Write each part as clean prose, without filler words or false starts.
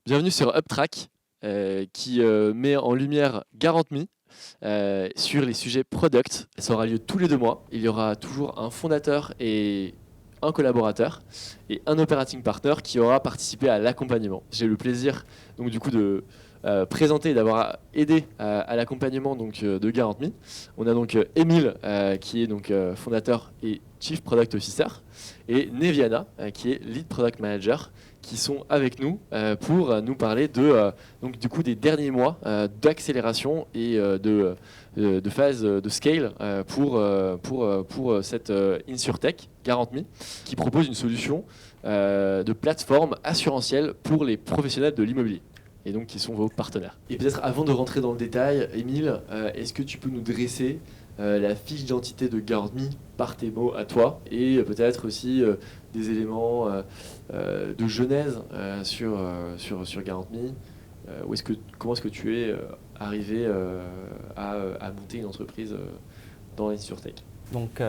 Bienvenue sur UpTrack, qui met en lumière GarantMe sur les sujets product. Ça aura lieu tous les 2 mois. Il y aura toujours un fondateur et un collaborateur et un operating partner qui aura participé à l'accompagnement. J'ai le plaisir donc du coup de présenter et d'avoir aidé à l'accompagnement de GarantMe. On a donc Émile qui est donc fondateur et Chief Product Officer et Neviana qui est Lead Product Manager, qui sont avec nous pour nous parler donc du coup des derniers mois d'accélération et de phase de scale pour cette InsurTech GarantMe, qui propose une solution de plateforme assurantielle pour les professionnels de l'immobilier, et donc qui sont vos partenaires. Et peut-être avant de rentrer dans le détail, Émile, est-ce que tu peux nous dresser la fiche d'identité de GarantMe par tes mots à toi, et peut-être aussi des éléments de genèse sur GarantMe. Comment est-ce que tu es arrivé à monter une entreprise dans l'InsurTech? Donc,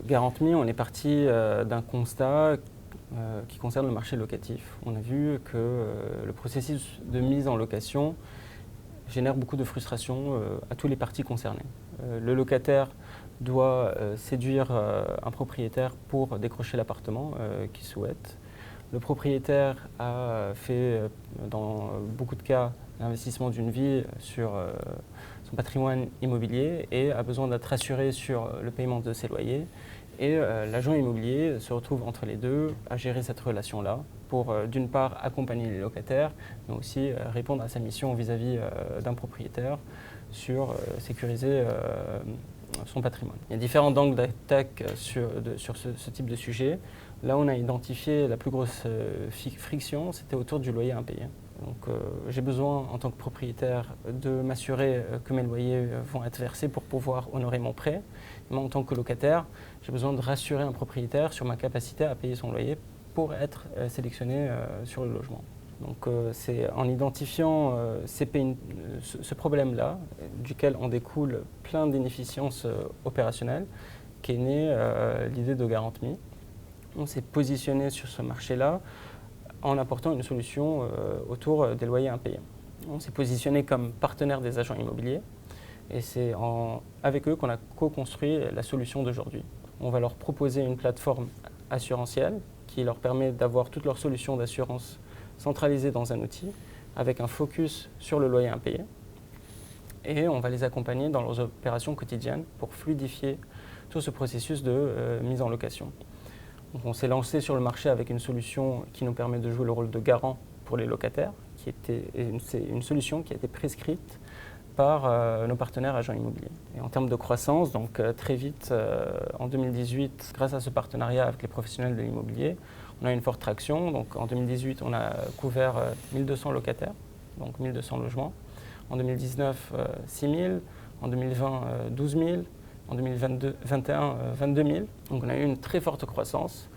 GarantMe, on est parti d'un constat qui concerne le marché locatif. On a vu que le processus de mise en location génère beaucoup de frustration à tous les parties concernées. Le locataire doit séduire un propriétaire pour décrocher l'appartement qu'il souhaite. Le propriétaire a fait, dans beaucoup de cas, l'investissement d'une vie sur son patrimoine immobilier et a besoin d'être rassuré sur le paiement de ses loyers. Et l'agent immobilier se retrouve entre les deux à gérer cette relation-là pour, d'une part, accompagner les locataires, mais aussi répondre à sa mission vis-à-vis d'un propriétaire sur sécuriser son patrimoine. Il y a différents angles d'attaque sur ce type de sujet. Là, on a identifié la plus grosse friction, c'était autour du loyer impayé. Donc, j'ai besoin, en tant que propriétaire, de m'assurer que mes loyers vont être versés pour pouvoir honorer mon prêt. Moi, en tant que locataire, j'ai besoin de rassurer un propriétaire sur ma capacité à payer son loyer pour être sélectionné sur le logement. Donc, c'est en identifiant ce problème-là, duquel en découle plein d'inefficiences opérationnelles, qu'est née l'idée de GarantMe. On s'est positionné sur ce marché-là en apportant une solution autour des loyers impayés. On s'est positionné comme partenaire des agents immobiliers et c'est avec eux qu'on a co-construit la solution d'aujourd'hui. On va leur proposer une plateforme assurantielle qui leur permet d'avoir toutes leurs solutions d'assurance centralisées dans un outil avec un focus sur le loyer impayé. Et on va les accompagner dans leurs opérations quotidiennes pour fluidifier tout ce processus de mise en location. Donc on s'est lancé sur le marché avec une solution qui nous permet de jouer le rôle de garant pour les locataires, c'est une solution qui a été prescrite par nos partenaires agents immobiliers. Et en termes de croissance, donc très vite, en 2018, grâce à ce partenariat avec les professionnels de l'immobilier, on a une forte traction. Donc en 2018, on a couvert 1200 locataires, donc 1200 logements. En 2019, 6000. En 2020, 12 000. En 2021, 22 000. Donc on a eu une très forte croissance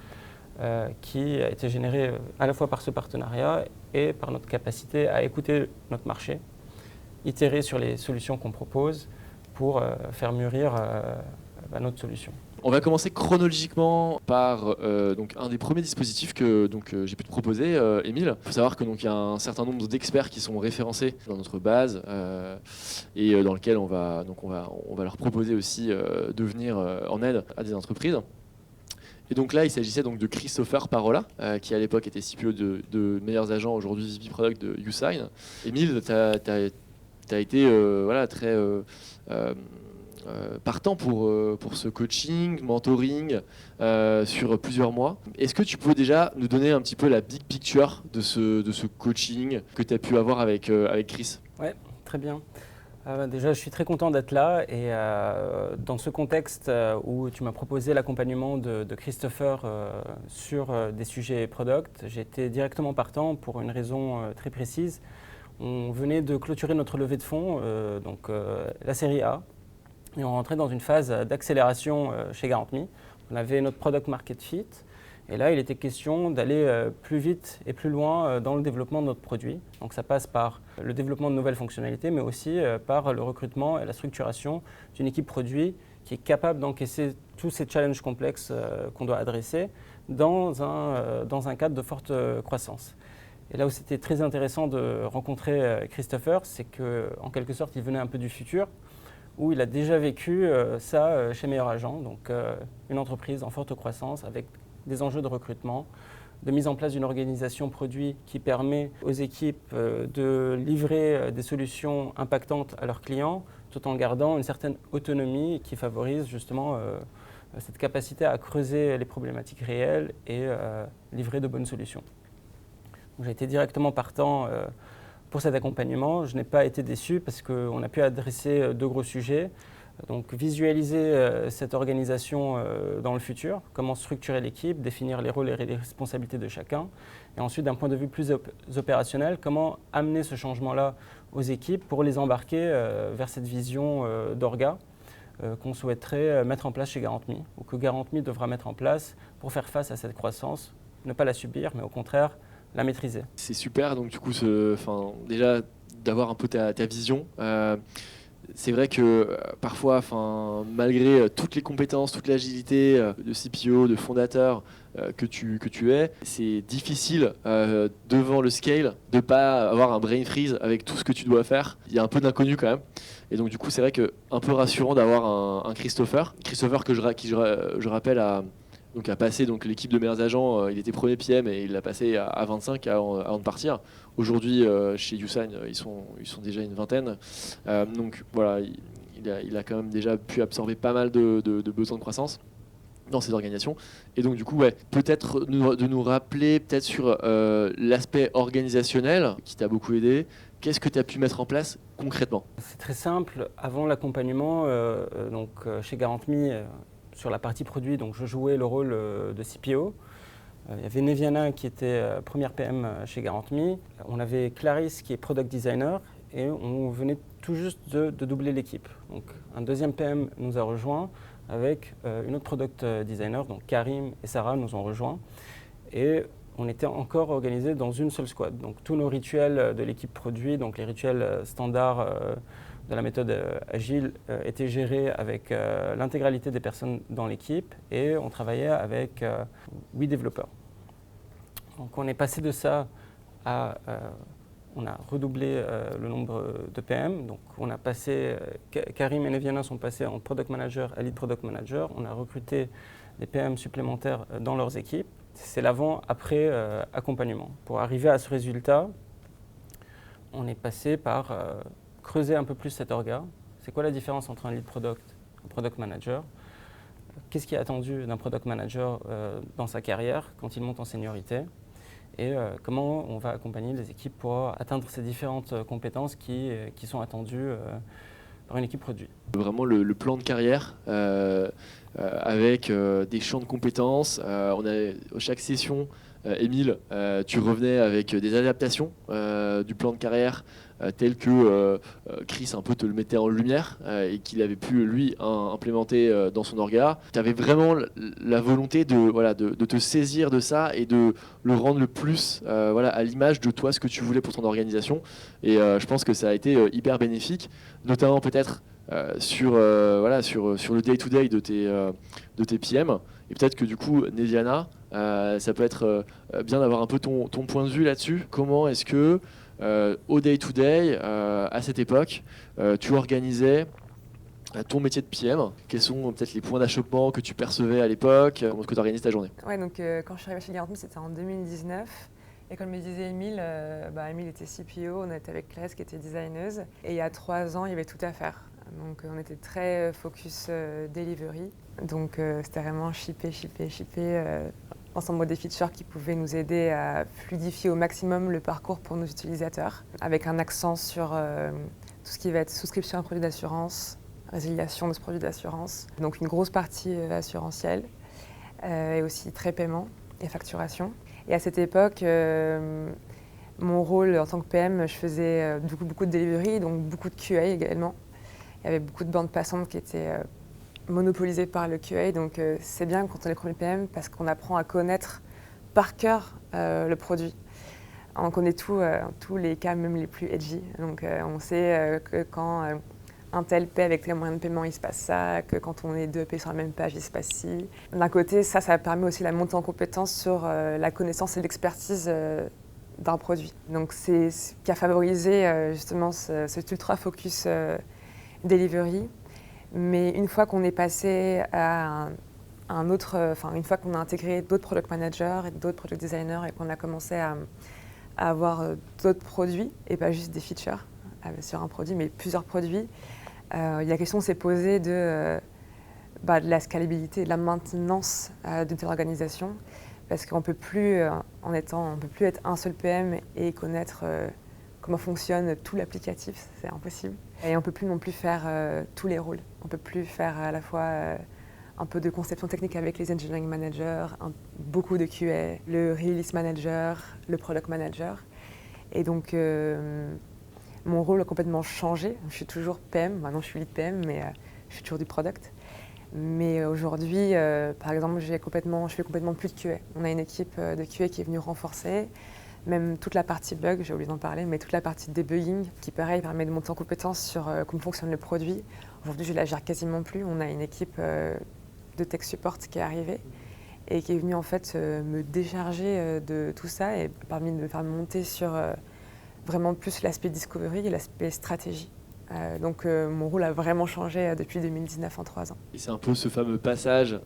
qui a été générée à la fois par ce partenariat et par notre capacité à écouter notre marché, itérer sur les solutions qu'on propose pour faire mûrir notre solution. On va commencer chronologiquement par donc un des premiers dispositifs que j'ai pu te proposer, Émile. Il faut savoir que donc il y a un certain nombre d'experts qui sont référencés dans notre base et dans lequel on va leur proposer aussi de venir en aide à des entreprises. Et donc là, il s'agissait donc de Christopher Parola, qui à l'époque était CPO de Meilleurs Agents, aujourd'hui VP Product de YouSign. Émile, tu as été très partant pour ce coaching, mentoring sur plusieurs mois. Est-ce que tu peux déjà nous donner un petit peu la big picture de ce coaching que tu as pu avoir avec Chris? Ouais, très bien. Déjà, je suis très content d'être là et dans ce contexte où tu m'as proposé l'accompagnement de Christopher sur des sujets product, j'étais directement partant pour une raison très précise. On venait de clôturer notre levée de fonds, la série A, et on rentrait dans une phase d'accélération chez GarantMe. On avait notre product market fit. Et là, il était question d'aller plus vite et plus loin dans le développement de notre produit. Donc ça passe par le développement de nouvelles fonctionnalités, mais aussi par le recrutement et la structuration d'une équipe produit qui est capable d'encaisser tous ces challenges complexes qu'on doit adresser dans un cadre de forte croissance. Et là où c'était très intéressant de rencontrer Christopher, c'est qu'en quelque sorte, il venait un peu du futur, où il a déjà vécu ça chez Meilleur Agent, donc une entreprise en forte croissance avec des enjeux de recrutement, de mise en place d'une organisation produit qui permet aux équipes de livrer des solutions impactantes à leurs clients, tout en gardant une certaine autonomie qui favorise justement cette capacité à creuser les problématiques réelles et livrer de bonnes solutions. J'ai été directement partant pour cet accompagnement. Je n'ai pas été déçu parce qu'on a pu adresser deux gros sujets. Donc visualiser cette organisation dans le futur, comment structurer l'équipe, définir les rôles et les responsabilités de chacun. Et ensuite, d'un point de vue plus opérationnel, comment amener ce changement-là aux équipes pour les embarquer vers cette vision d'orga qu'on souhaiterait mettre en place chez Garant.me, ou que Garant.me devra mettre en place pour faire face à cette croissance, ne pas la subir, mais au contraire, la maîtriser. C'est super, donc du coup, déjà d'avoir un peu ta vision. C'est vrai que parfois, malgré toutes les compétences, toute l'agilité de CPO, de fondateur que tu es, c'est difficile devant le scale de ne pas avoir un brain freeze avec tout ce que tu dois faire. Il y a un peu d'inconnu quand même. Et donc du coup, c'est vrai que un peu rassurant d'avoir un Christopher. Christopher que je rappelle a passé l'équipe de meilleurs agents, il était premier PM et il l'a passé à 25 avant de partir. Aujourd'hui, chez YouSign, ils sont déjà une vingtaine. Donc voilà, il a quand même déjà pu absorber pas mal de besoins de croissance dans ces organisations. Et donc du coup, peut-être de nous rappeler peut-être sur l'aspect organisationnel qui t'a beaucoup aidé. Qu'est-ce que tu as pu mettre en place concrètement ? C'est très simple. Avant l'accompagnement, chez Garant.me, sur la partie produit, donc je jouais le rôle de CPO. Il y avait Neviana qui était première PM chez Garant.me. On avait Clarisse qui est product designer et on venait tout juste de doubler l'équipe. Donc un deuxième PM nous a rejoint avec une autre product designer, donc Karim et Sarah nous ont rejoints. Et on était encore organisés dans une seule squad. Donc tous nos rituels de l'équipe produit, donc les rituels standards de la méthode agile était géré avec l'intégralité des personnes dans l'équipe et on travaillait avec 8 développeurs. Donc on est passé de ça à... on a redoublé le nombre de PM. Donc on a passé... Karim et Neviana sont passés en product manager à lead product manager. On a recruté des PM supplémentaires dans leurs équipes. C'est l'avant-après accompagnement. Pour arriver à ce résultat, on est passé par... creuser un peu plus cet orga. C'est quoi la différence entre un lead product et un product manager ? Qu'est-ce qui est attendu d'un product manager dans sa carrière quand il monte en seniorité ? Et comment on va accompagner les équipes pour atteindre ces différentes compétences qui sont attendues par une équipe produit. Vraiment le plan de carrière avec des champs de compétences. Chaque session, Émile, tu revenais avec des adaptations du plan de carrière tel que Chris un peu te le mettait en lumière et qu'il avait pu lui implémenter dans son orga. Tu avais vraiment la volonté de te saisir de ça et de le rendre le plus à l'image de toi, ce que tu voulais pour ton organisation. Et je pense que ça a été hyper bénéfique, notamment peut-être sur le day-to-day de tes PM. Et peut-être que du coup, Neviana, ça peut être bien d'avoir un peu ton point de vue là-dessus. Comment est-ce que, au day-to-day, à cette époque, tu organisais ton métier de PM? Quels sont peut-être les points d'achoppement que tu percevais à l'époque? Comment est-ce que tu organises ta journée? Ouais, donc quand je suis arrivée chez Garant.me, c'était en 2019. Et comme me disait Émile, Émile était CPO, on était avec Clarisse qui était designeuse. Et il y a 3 ans, il y avait tout à faire. Donc on était très focus delivery. Donc c'était vraiment shipper ensemble des features qui pouvaient nous aider à fluidifier au maximum le parcours pour nos utilisateurs, avec un accent sur tout ce qui va être souscription à un produit d'assurance, résiliation de ce produit d'assurance. Donc une grosse partie assurantielle et aussi très paiement et facturation. Et à cette époque, mon rôle en tant que PM, je faisais beaucoup de delivery, donc beaucoup de QA également. Il y avait beaucoup de bandes passantes qui étaient monopolisées par le QA, donc c'est bien quand on est premier PM parce qu'on apprend à connaître par cœur le produit. On connaît tous les cas, même les plus edgy. Donc on sait que quand un tel paie avec tel moyen de paiement, il se passe ça, que quand on est 2 payés sur la même page, il se passe ci. D'un côté, ça permet aussi la montée en compétence sur la connaissance et l'expertise d'un produit. Donc c'est ce qui a favorisé justement cet ultra focus delivery. Mais une fois qu'on est passé à une fois qu'on a intégré d'autres product managers et d'autres product designers et qu'on a commencé à avoir d'autres produits et pas juste des features sur un produit, mais plusieurs produits, la question s'est posée de la scalabilité et de la maintenance d'une telle organisation, parce qu'on ne peut plus être un seul PM et connaître comment fonctionne tout l'applicatif, c'est impossible. Et on ne peut plus non plus faire tous les rôles. On ne peut plus faire à la fois un peu de conception technique avec les engineering managers, beaucoup de QA, le release manager, le product manager. Et donc, mon rôle a complètement changé. Je suis toujours PM, maintenant je suis lead PM, mais je suis toujours du product. Mais aujourd'hui, par exemple, je fais complètement plus de QA. On a une équipe de QA qui est venue renforcer, même toute la partie bug, j'ai oublié d'en parler, mais toute la partie debugging qui, pareil, permet de monter en compétence sur comment fonctionne le produit. Aujourd'hui, je la gère quasiment plus. On a une équipe de tech support qui est arrivée et qui est venue en fait me décharger de tout ça et permis de me faire monter sur vraiment plus l'aspect discovery et l'aspect stratégie. Donc mon rôle a vraiment changé depuis 2019 en 3 ans. Et c'est un peu ce fameux passage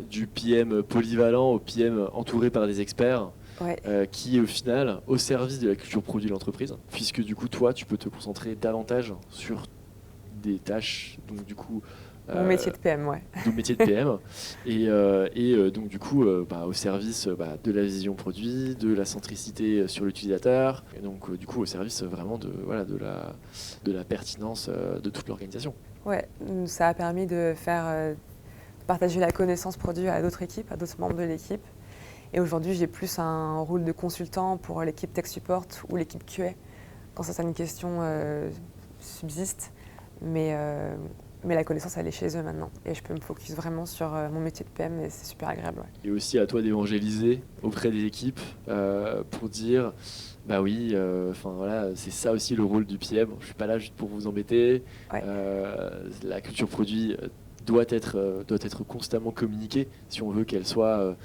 du PM polyvalent au PM entouré par des experts. Ouais. Qui est au final au service de la culture produit de l'entreprise, puisque du coup toi tu peux te concentrer davantage sur des tâches, donc du coup mon métier de PM, ouais. Donc métier de PM et donc du coup au service de la vision produit, de la centricité sur l'utilisateur, et donc du coup au service vraiment de la pertinence de toute l'organisation. Ouais, ça a permis de faire partager la connaissance produit à d'autres équipes, à d'autres membres de l'équipe. Et aujourd'hui, j'ai plus un rôle de consultant pour l'équipe Tech Support ou l'équipe QA, quand certaines questions subsistent. Mais la connaissance, elle est chez eux maintenant. Et je peux me focus vraiment sur mon métier de PM et c'est super agréable. Ouais. Et aussi à toi d'évangéliser auprès des équipes pour dire, oui, c'est ça aussi le rôle du PM. Je ne suis pas là juste pour vous embêter. Ouais. La culture produit doit être constamment communiquée si on veut qu'elle soit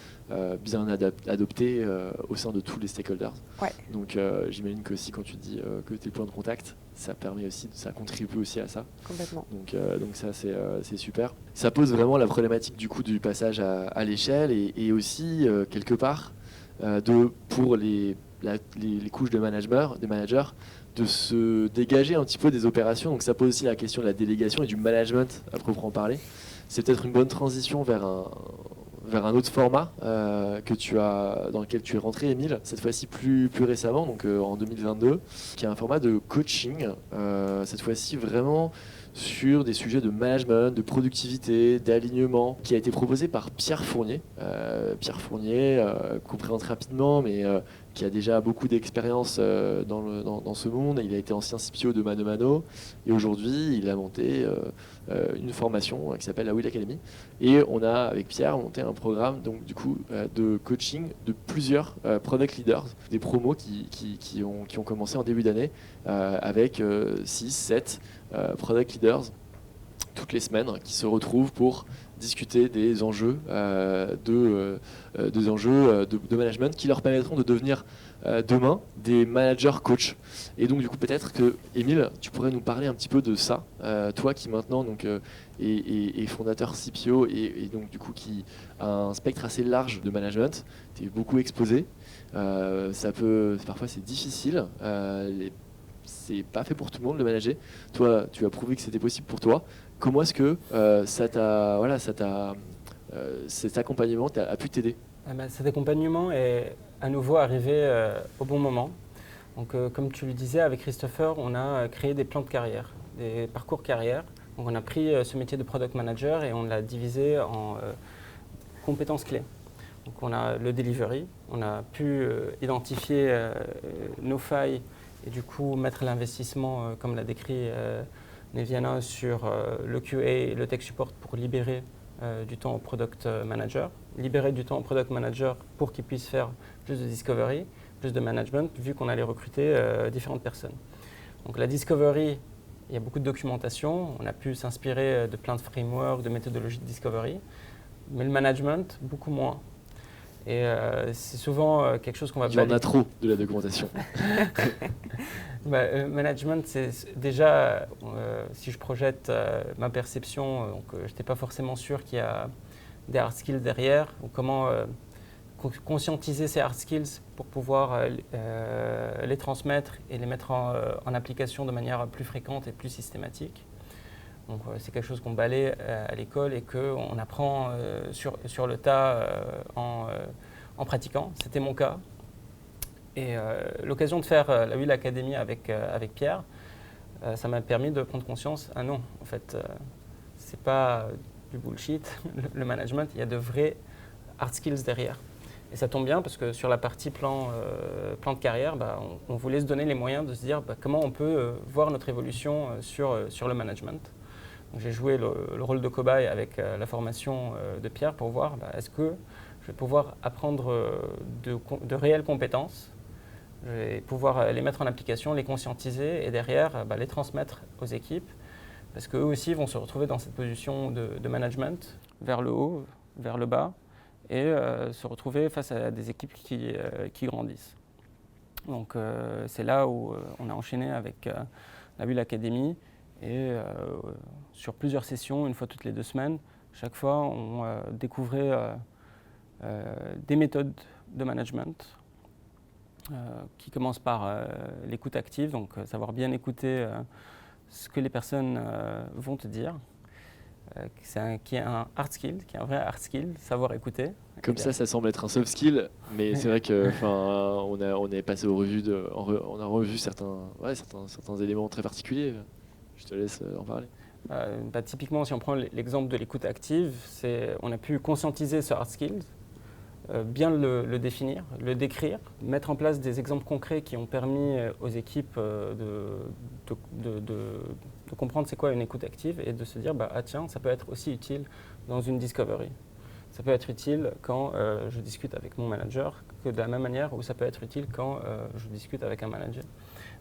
bien adoptée au sein de tous les stakeholders. Ouais. Donc j'imagine que aussi quand tu dis que tu es le point de contact, ça contribue aussi à ça. Complètement. Donc ça c'est super. Ça pose vraiment la problématique du coup du passage à l'échelle et aussi quelque part pour les couches des managers de se dégager un petit peu des opérations. Donc ça pose aussi la question de la délégation et du management à proprement parler. C'est peut-être une bonne transition vers un autre format dans lequel tu es rentré, Émile, cette fois-ci plus récemment, donc en 2022, qui est un format de coaching, cette fois-ci vraiment sur des sujets de management, de productivité, d'alignement, qui a été proposé par Pierre Fournier. Pierre Fournier, qu'on présente rapidement, mais qui a déjà beaucoup d'expérience dans ce monde. Il a été ancien CPO de Mano Mano et aujourd'hui, il a monté une formation qui s'appelle la Will Academy. Et on a, avec Pierre, monté un programme donc, du coup, de coaching de plusieurs product leaders, des promos qui ont commencé en début d'année avec 6, 7 product leaders toutes les semaines qui se retrouvent pour discuter des enjeux de management qui leur permettront de devenir demain des managers coach. Et donc du coup peut-être que Émile, tu pourrais nous parler un petit peu de ça, toi qui maintenant donc est fondateur CPO et donc du coup qui a un spectre assez large de management, tu es beaucoup exposé, parfois c'est difficile, c'est pas fait pour tout le monde de manager. Toi, tu as prouvé que c'était possible pour toi. Comment est-ce que cet accompagnement a pu t'aider ? Cet accompagnement est à nouveau arrivé au bon moment. Donc, comme tu le disais, avec Christopher, on a créé des plans de carrière, des parcours carrière. Donc, on a pris ce métier de product manager et on l'a divisé en compétences clés. Donc, on a le delivery, on a pu identifier nos failles et du coup mettre l'investissement, comme l'a décrit Neviana, sur le QA et le tech support pour libérer du temps au product manager. Libérer du temps au product manager pour qu'il puisse faire plus de discovery, plus de management, vu qu'on allait recruter différentes personnes. Donc la discovery, il y a beaucoup de documentation, on a pu s'inspirer de plein de frameworks, de méthodologies de discovery, mais le management, beaucoup moins. Et c'est souvent quelque chose qu'on va Il y en a trop de la documentation. Management, c'est déjà, si je projette ma perception, je n'étais pas forcément sûr qu'il y a des hard skills derrière, ou comment conscientiser ces hard skills pour pouvoir les transmettre et les mettre en application de manière plus fréquente et plus systématique. Donc c'est quelque chose qu'on balaye à l'école et qu'on apprend sur le tas en pratiquant. C'était mon cas. Et l'occasion de faire la Will Academy avec Pierre, ça m'a permis de prendre conscience, ah non, en fait, c'est pas du bullshit, le management, il y a de vrais hard skills derrière. Et ça tombe bien parce que sur la partie plan de carrière, on voulait se donner les moyens de se dire comment on peut voir notre évolution sur le management. Donc, j'ai joué le rôle de cobaye avec la formation de Pierre pour voir est-ce que je vais pouvoir apprendre de réelles compétences, je vais pouvoir les mettre en application, les conscientiser et derrière les transmettre aux équipes parce qu'eux aussi vont se retrouver dans cette position de management vers le haut, vers le bas et se retrouver face à des équipes qui grandissent. Donc c'est là où on a enchaîné avec la Will Academy et sur plusieurs sessions, une fois toutes les 2 semaines, chaque fois on découvrait des méthodes de management qui commencent par l'écoute active, donc savoir bien écouter ce que les personnes vont te dire, qui est un hard skill, qui est un vrai hard skill, savoir écouter. Comme ça semble être un soft skill, mais c'est vrai que on est passé aux revues on a revu certains éléments très particuliers. Je te laisse en parler. Typiquement, si on prend l'exemple de l'écoute active, on a pu conscientiser ce hard skill, bien le définir, le décrire, mettre en place des exemples concrets qui ont permis aux équipes de comprendre c'est quoi une écoute active et de se dire tiens, ça peut être aussi utile dans une discovery. Ça peut être utile quand je discute avec mon manager, que de la même manière où ça peut être utile quand je discute avec un manager.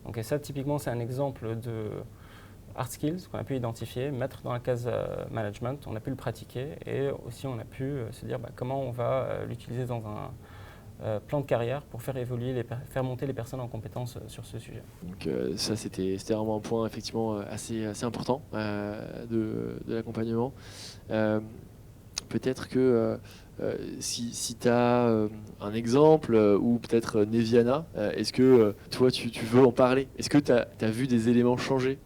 Donc, et ça, typiquement, c'est un exemple de hard skills qu'on a pu identifier, mettre dans la case management, on a pu le pratiquer et aussi on a pu se dire comment on va l'utiliser dans un plan de carrière pour faire évoluer, faire monter les personnes en compétences sur ce sujet. Donc ça c'était vraiment un point effectivement assez important de l'accompagnement. Peut-être que si tu as un exemple ou peut-être Neviana, est-ce que toi tu veux en parler? Est-ce que tu as vu des éléments changer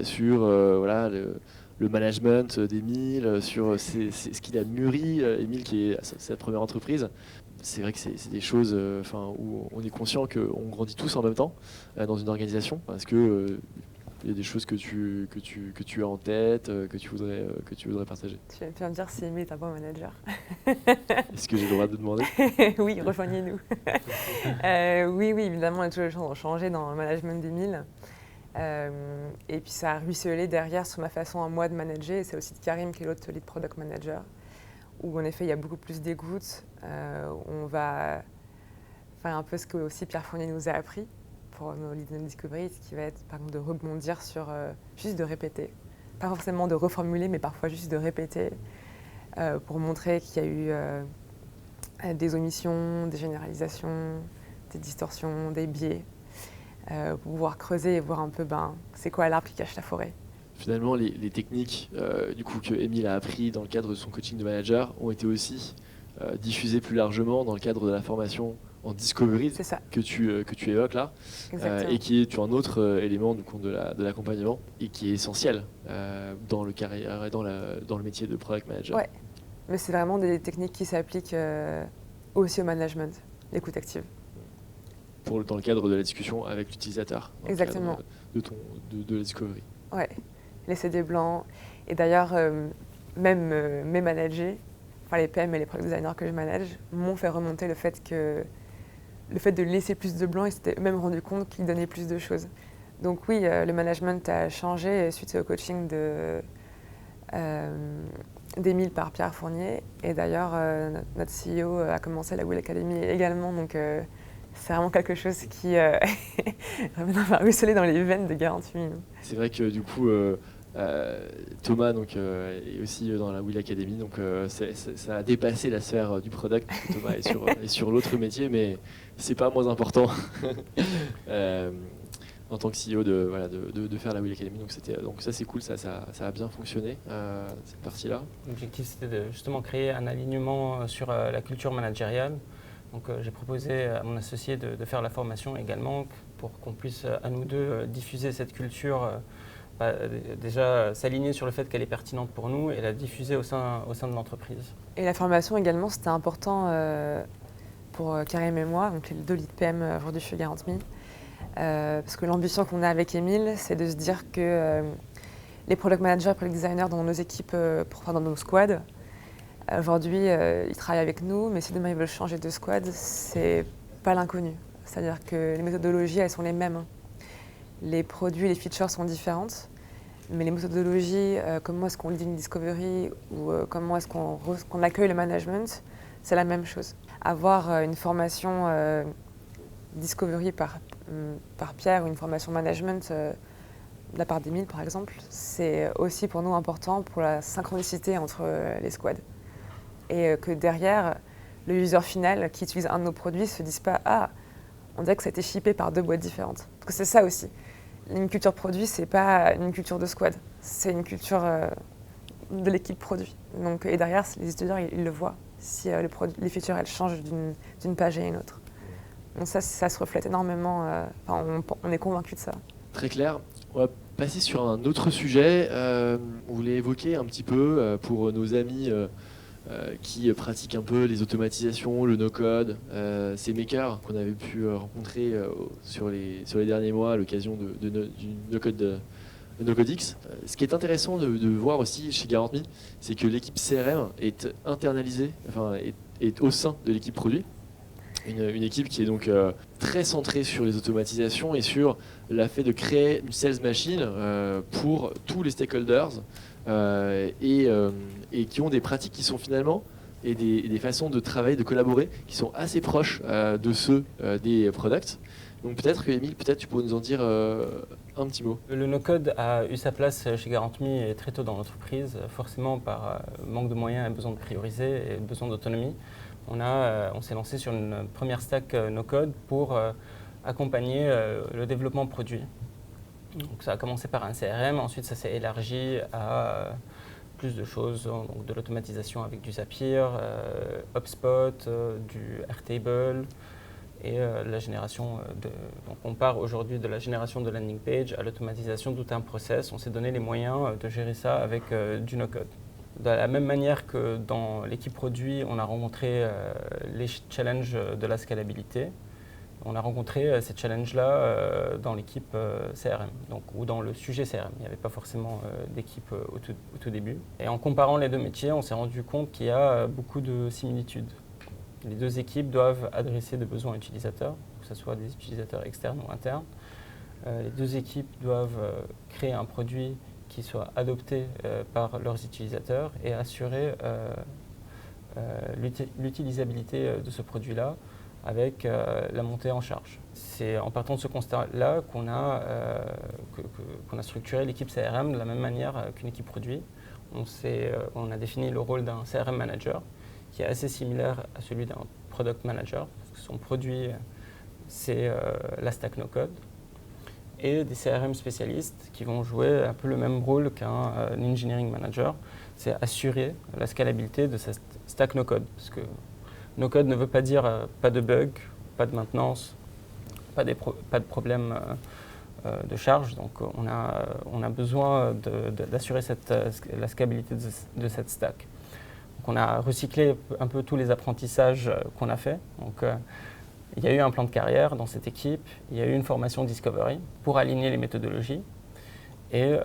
sur le management d'Émile, sur ce qu'il a mûri, Émile qui est sa première entreprise? C'est vrai que c'est des choses où on est conscient qu'on grandit tous en même temps dans une organisation. Est-ce que il y a des choses que tu as en tête, que tu voudrais partager? Tu viens de dire si Émile est un bon manager. Est-ce que j'ai le droit de demander? Oui, rejoignez-nous. Oui, évidemment, les choses ont changé dans le management d'Émile. Et puis ça a ruisselé derrière sur ma façon à moi de manager. Et c'est aussi de Karim, qui est l'autre lead product manager, où en effet il y a beaucoup plus d'écoute. On va faire un peu ce que aussi Pierre Fournier nous a appris pour nos lead discovery, ce qui va être par exemple de rebondir sur juste de répéter. Pas forcément de reformuler, mais parfois juste de répéter pour montrer qu'il y a eu des omissions, des généralisations, des distorsions, des biais, pour pouvoir creuser et voir un peu c'est quoi l'arbre qui cache la forêt. Finalement, les techniques que Émile a appris dans le cadre de son coaching de manager ont été aussi diffusées plus largement dans le cadre de la formation en discovery que tu évoques là, et qui est un autre élément de l'accompagnement et qui est essentiel dans le carrière et dans le métier de product manager. Ouais, mais c'est vraiment des techniques qui s'appliquent aussi au management, l'écoute active. Dans le cadre de la discussion avec l'utilisateur. Exactement. De la discovery. Ouais, laisser des blancs. Et d'ailleurs, même mes managers, les PM et les product designers que je manage, m'ont fait remonter le fait de laisser plus de blancs, ils s'étaient même rendu compte qu'ils donnaient plus de choses. Donc oui, le management a changé suite au coaching d'Émile par Pierre Fournier. Et d'ailleurs, notre CEO a commencé la Will Academy également. Donc c'est vraiment quelque chose qui va ruisseler dans les veines de Garantie. C'est vrai que du coup, Thomas est aussi dans la Will Academy, donc ça a dépassé la sphère du product. Thomas est sur l'autre métier, mais c'est pas moins important en tant que CEO de faire la Will Academy. Donc ça c'est cool, ça a bien fonctionné cette partie-là. L'objectif c'était de justement créer un alignement sur la culture managériale. Donc j'ai proposé à mon associé de faire la formation également pour qu'on puisse à nous deux diffuser cette culture. Déjà s'aligner sur le fait qu'elle est pertinente pour nous et la diffuser au sein de l'entreprise. Et la formation également, c'était important pour Karim et moi, donc les 2 lead PM aujourd'hui chez Garant.me, parce que l'ambition qu'on a avec Émile, c'est de se dire que les product managers et product designers dans nos équipes, dans nos squads, aujourd'hui ils travaillent avec nous, mais si demain ils veulent changer de squad, c'est pas l'inconnu. C'est-à-dire que les méthodologies, elles sont les mêmes. Les produits, les features sont différentes, mais les méthodologies, comment est-ce qu'on lead une discovery ou comment est-ce qu'on accueille le management, c'est la même chose. Avoir une formation discovery par Pierre ou une formation management de la part d'Émile par exemple, c'est aussi pour nous important pour la synchronicité entre les squads. Et que derrière, le user final qui utilise un de nos produits ne se dise pas « Ah, on dirait que ça a été shippé par 2 boîtes différentes ». Parce que c'est ça aussi. Une culture produit, c'est pas une culture de squad, c'est une culture de l'équipe produit. Donc, et derrière, les étudiants, ils le voient, si les features, elles changent d'une page à une autre. Donc ça se reflète énormément, on est convaincus de ça. Très clair. On va passer sur un autre sujet. On voulait évoquer un petit peu pour nos amis qui pratiquent un peu les automatisations, le no-code, ces makers qu'on avait pu rencontrer sur les derniers mois à l'occasion du no-code NoCodeX. Ce qui est intéressant de voir aussi chez Garant.me, c'est que l'équipe CRM est internalisée, est au sein de l'équipe produit. Une équipe qui est donc très centrée sur les automatisations et sur le fait de créer une sales machine pour tous les stakeholders et qui ont des pratiques qui sont finalement et des façons de travailler, de collaborer qui sont assez proches de ceux des products. Donc peut-être que Émile, tu pourrais nous en dire un petit mot. Le no-code a eu sa place chez Garant.me très tôt dans l'entreprise, forcément par manque de moyens et besoin de prioriser et besoin d'autonomie. On s'est lancé sur une première stack no-code pour accompagner le développement produit. Donc ça a commencé par un CRM, ensuite ça s'est élargi à plus de choses, donc de l'automatisation avec du Zapier, HubSpot, du Airtable et la génération donc on part aujourd'hui de la génération de landing page à l'automatisation de tout un process. On s'est donné les moyens de gérer ça avec du no-code. De la même manière que dans l'équipe produit, on a rencontré les challenges de la scalabilité, on a rencontré ces challenges-là dans l'équipe CRM, ou dans le sujet CRM. Il n'y avait pas forcément d'équipe au tout début. Et en comparant les deux métiers, on s'est rendu compte qu'il y a beaucoup de similitudes. Les deux équipes doivent adresser des besoins utilisateurs, que ce soit des utilisateurs externes ou internes. Les deux équipes doivent créer un produit qui soit adopté par leurs utilisateurs et assurer l'utilisabilité de ce produit-là avec la montée en charge. C'est en partant de ce constat-là qu'on a structuré l'équipe CRM de la même manière qu'une équipe produit. On a défini le rôle d'un CRM manager qui est assez similaire à celui d'un product manager, parce que son produit, c'est la stack no-code, et des CRM spécialistes qui vont jouer un peu le même rôle qu'un engineering manager, c'est assurer la scalabilité de cette stack no-code, parce que no-code ne veut pas dire pas de bugs, pas de maintenance, pas de problème de charge, donc on a besoin d'assurer la scalabilité de cette stack. Donc on a recyclé un peu tous les apprentissages qu'on a fait. Donc, il y a eu un plan de carrière dans cette équipe, il y a eu une formation Discovery pour aligner les méthodologies et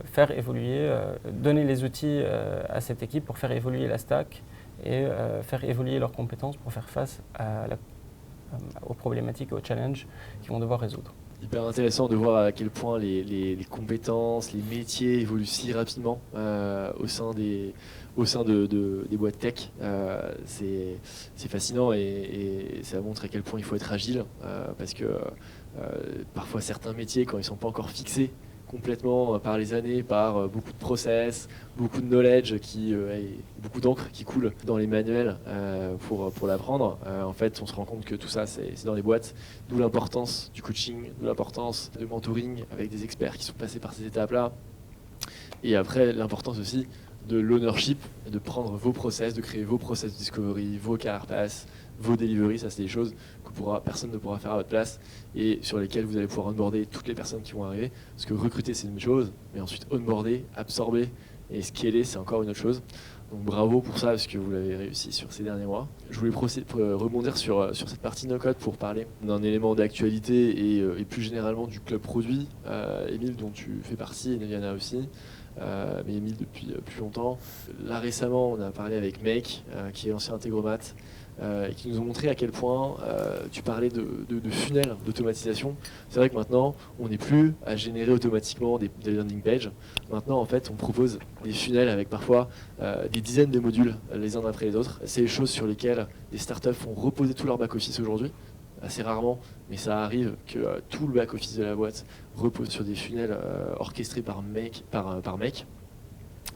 faire évoluer, donner les outils à cette équipe pour faire évoluer la stack et faire évoluer leurs compétences pour faire face aux problématiques et aux challenges qu'ils vont devoir résoudre. Hyper intéressant de voir à quel point les compétences, les métiers évoluent si rapidement au sein des boîtes tech. C'est fascinant et ça montre à quel point il faut être agile parce que parfois certains métiers, quand ils ne sont pas encore fixés, complètement par les années, par beaucoup de process, beaucoup de knowledge, et beaucoup d'encre qui coule dans les manuels pour l'apprendre. En fait, on se rend compte que tout ça, c'est dans les boîtes, d'où l'importance du coaching, d'où l'importance de mentoring avec des experts qui sont passés par ces étapes-là. Et après, l'importance aussi de l'ownership, de prendre vos process, de créer vos process de discovery, vos career paths, vos delivery. Ça, c'est des choses que personne ne pourra faire à votre place et sur lesquelles vous allez pouvoir onboarder toutes les personnes qui vont arriver. Parce que recruter, c'est une chose, mais ensuite onboarder, absorber et scaler, c'est encore une autre chose. Donc bravo pour ça, parce que vous l'avez réussi sur ces derniers mois. Je voulais rebondir sur cette partie no-code pour parler d'un élément d'actualité et plus généralement du club produit. Émile, dont tu fais partie, et Naviana aussi. Mais Émile depuis plus longtemps. Là récemment, on a parlé avec Make, qui est l'ancien Integromat, et qui nous ont montré à quel point tu parlais de funnels d'automatisation. C'est vrai que maintenant, on n'est plus à générer automatiquement des landing pages. Maintenant, en fait, on propose des funnels avec parfois des dizaines de modules les uns après les autres. C'est les choses sur lesquelles des startups font reposer tout leur back-office aujourd'hui. Assez rarement, mais ça arrive que tout le back-office de la boîte repose sur des funnels orchestrés par Make,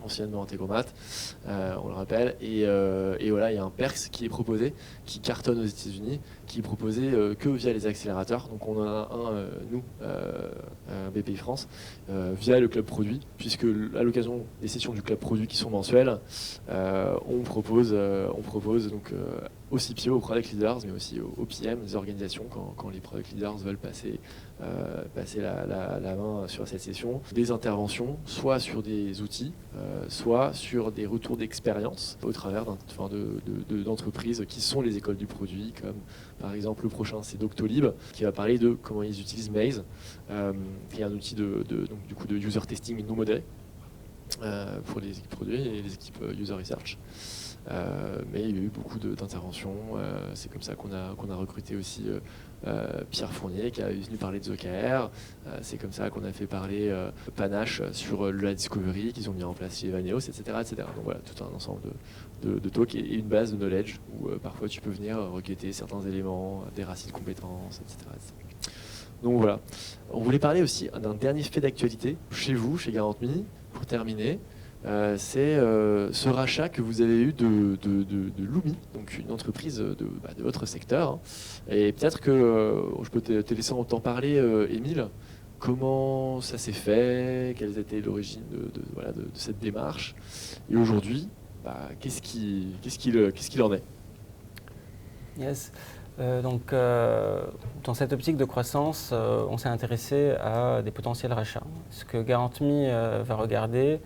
anciennement Integromat, on le rappelle. Et voilà, il y a un Perks qui est proposé, qui cartonne aux États-Unis, qui est proposé que via les accélérateurs. Donc on en a un, nous, BPI France, via le club produit, puisque à l'occasion des sessions du club produit qui sont mensuelles, on propose donc aux CPO, aux product leaders, mais aussi aux PM, des organisations, quand les product leaders veulent passer la main sur cette session, des interventions, soit sur des outils, soit sur des retours d'expérience au travers d'entreprises qui sont les écoles du produit, comme par exemple le prochain c'est Doctolib, qui va parler de comment ils utilisent Maze, qui est un outil de user testing non modéré pour les équipes produits et les équipes user research. Mais il y a eu beaucoup d'interventions. C'est comme ça qu'on a recruté aussi Pierre Fournier, qui est venu parler de OKR. C'est comme ça qu'on a fait parler Panache sur la discovery qu'ils ont mis en place chez Evaneos, etc., etc. Donc voilà, tout un ensemble de talks et une base de knowledge où parfois tu peux venir requêter certains éléments, des racines de compétences, etc., etc. Donc voilà. On voulait parler aussi d'un dernier fait d'actualité chez vous, chez Garant.me, pour terminer. C'est ce rachat que vous avez eu de Lumi, donc une entreprise de votre secteur. Hein. Et peut-être que je peux te laisser t'en parler, Émile. Comment ça s'est fait? Quelles étaient l'origine de cette démarche? Et aujourd'hui, qu'est-ce qu'il en est? Yes. Dans cette optique de croissance, on s'est intéressé à des potentiels rachats. Ce que Garant.me va regarder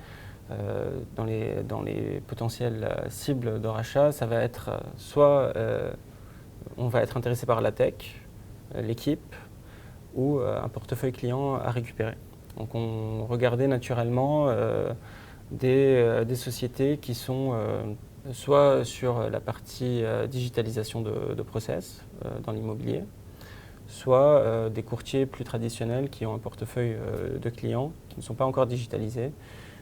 dans les potentielles cibles de rachat, ça va être soit on va être intéressé par la tech, l'équipe, ou un portefeuille client à récupérer. Donc on regardait naturellement des sociétés qui sont soit sur la partie digitalisation de process dans l'immobilier, soit des courtiers plus traditionnels qui ont un portefeuille de clients qui ne sont pas encore digitalisés.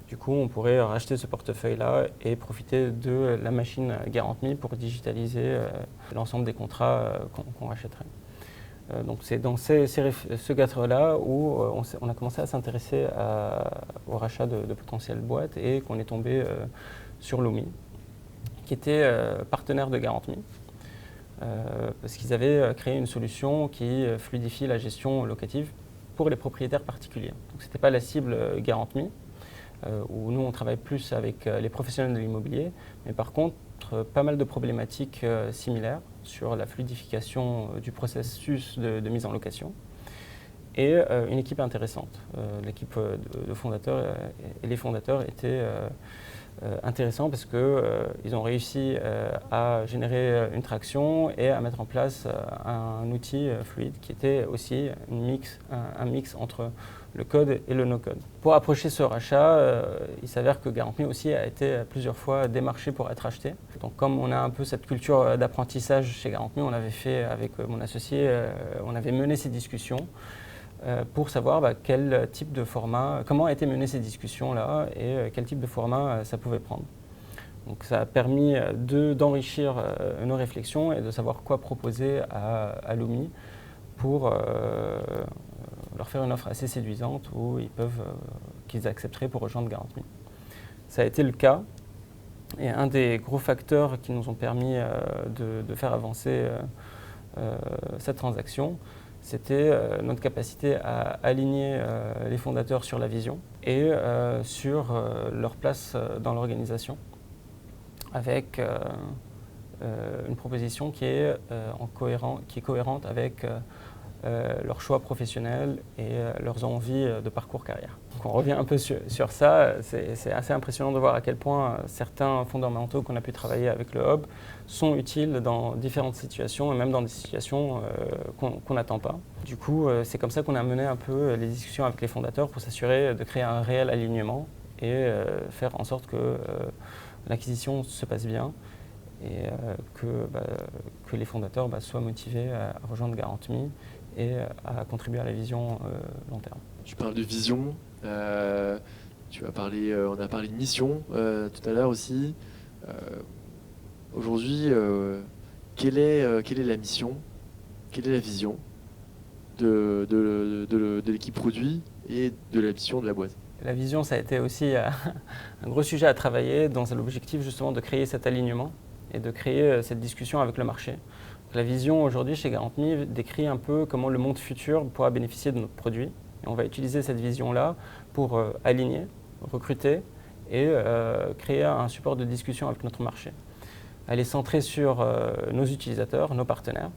Du coup, on pourrait racheter ce portefeuille-là et profiter de la machine Garant.me pour digitaliser l'ensemble des contrats qu'on rachèterait. Donc c'est dans ce cadre-là où on a commencé à s'intéresser au rachat de potentielles boîtes et qu'on est tombé sur Lumi, qui était partenaire de Garant.me, parce qu'ils avaient créé une solution qui fluidifie la gestion locative pour les propriétaires particuliers. Donc ce n'était pas la cible Garant.me, où nous on travaille plus avec les professionnels de l'immobilier, mais par contre pas mal de problématiques similaires sur la fluidification du processus de mise en location et une équipe intéressante. L'équipe de fondateurs et les fondateurs étaient intéressants parce qu'ils ont réussi à générer une traction et à mettre en place un outil fluide qui était aussi un mix entre le code et le no-code. Pour approcher ce rachat, il s'avère que Garant.me aussi a été plusieurs fois démarché pour être acheté. Donc comme on a un peu cette culture d'apprentissage chez Garant.me, on avait fait avec mon associé, on avait mené ces discussions pour savoir quel type de format, comment étaient menées ces discussions-là et quel type de format ça pouvait prendre. Donc ça a permis d'enrichir nos réflexions et de savoir quoi proposer à Lumi pour leur faire une offre assez séduisante où qu'ils accepteraient pour rejoindre 40 000. Ça a été le cas. Et un des gros facteurs qui nous ont permis de faire avancer cette transaction, c'était notre capacité à aligner les fondateurs sur la vision et sur leur place dans l'organisation, avec une proposition qui est cohérente avec leurs choix professionnels et leurs envies de parcours carrière. Donc on revient un peu sur ça. C'est assez impressionnant de voir à quel point certains fondamentaux qu'on a pu travailler avec le Hub sont utiles dans différentes situations et même dans des situations qu'on n'attend pas. Du coup, c'est comme ça qu'on a mené un peu les discussions avec les fondateurs pour s'assurer de créer un réel alignement et faire en sorte que l'acquisition se passe bien et que les fondateurs soient motivés à rejoindre 40 000 et à contribuer à la vision long terme. Tu parles de vision, on a parlé de mission tout à l'heure aussi. Aujourd'hui, quelle est la mission, quelle est la vision de l'équipe produit et de la mission de la boîte? La vision, ça a été aussi un gros sujet à travailler dans l'objectif justement de créer cet alignement et de créer cette discussion avec le marché. Donc, la vision aujourd'hui chez 40 000 décrit un peu comment le monde futur pourra bénéficier de notre produit. Et on va utiliser cette vision-là pour aligner, recruter et créer un support de discussion avec notre marché. Elle est centrée sur nos utilisateurs, nos partenaires,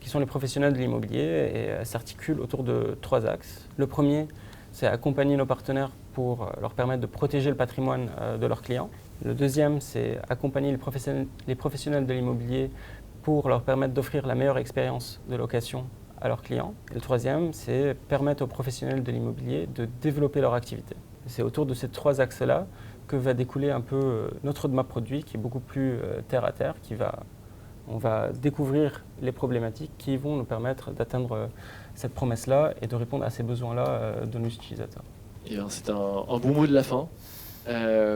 qui sont les professionnels de l'immobilier et elle s'articule autour de 3 axes. Le premier, c'est accompagner nos partenaires pour leur permettre de protéger le patrimoine de leurs clients. Le deuxième, c'est accompagner les professionnels de l'immobilier pour leur permettre d'offrir la meilleure expérience de location à leurs clients. Et le troisième, c'est permettre aux professionnels de l'immobilier de développer leur activité. C'est autour de ces 3 axes-là que va découler un peu notre roadmap produit qui est beaucoup plus terre à terre, on va découvrir les problématiques qui vont nous permettre d'atteindre cette promesse-là et de répondre à ces besoins-là de nos utilisateurs. Et bien, c'est un bon mot de la fin.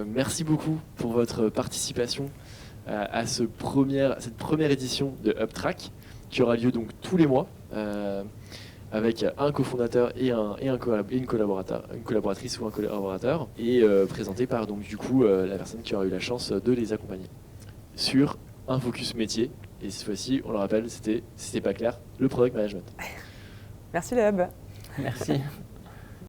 Merci beaucoup pour votre participation à cette première édition de UpTrack qui aura lieu donc tous les mois avec un cofondateur et une collaboratrice ou un collaborateur et présenté par donc du coup la personne qui aura eu la chance de les accompagner sur un focus métier. Et cette fois-ci, on le rappelle, c'était pas clair, le product management. Merci le Hub. Merci.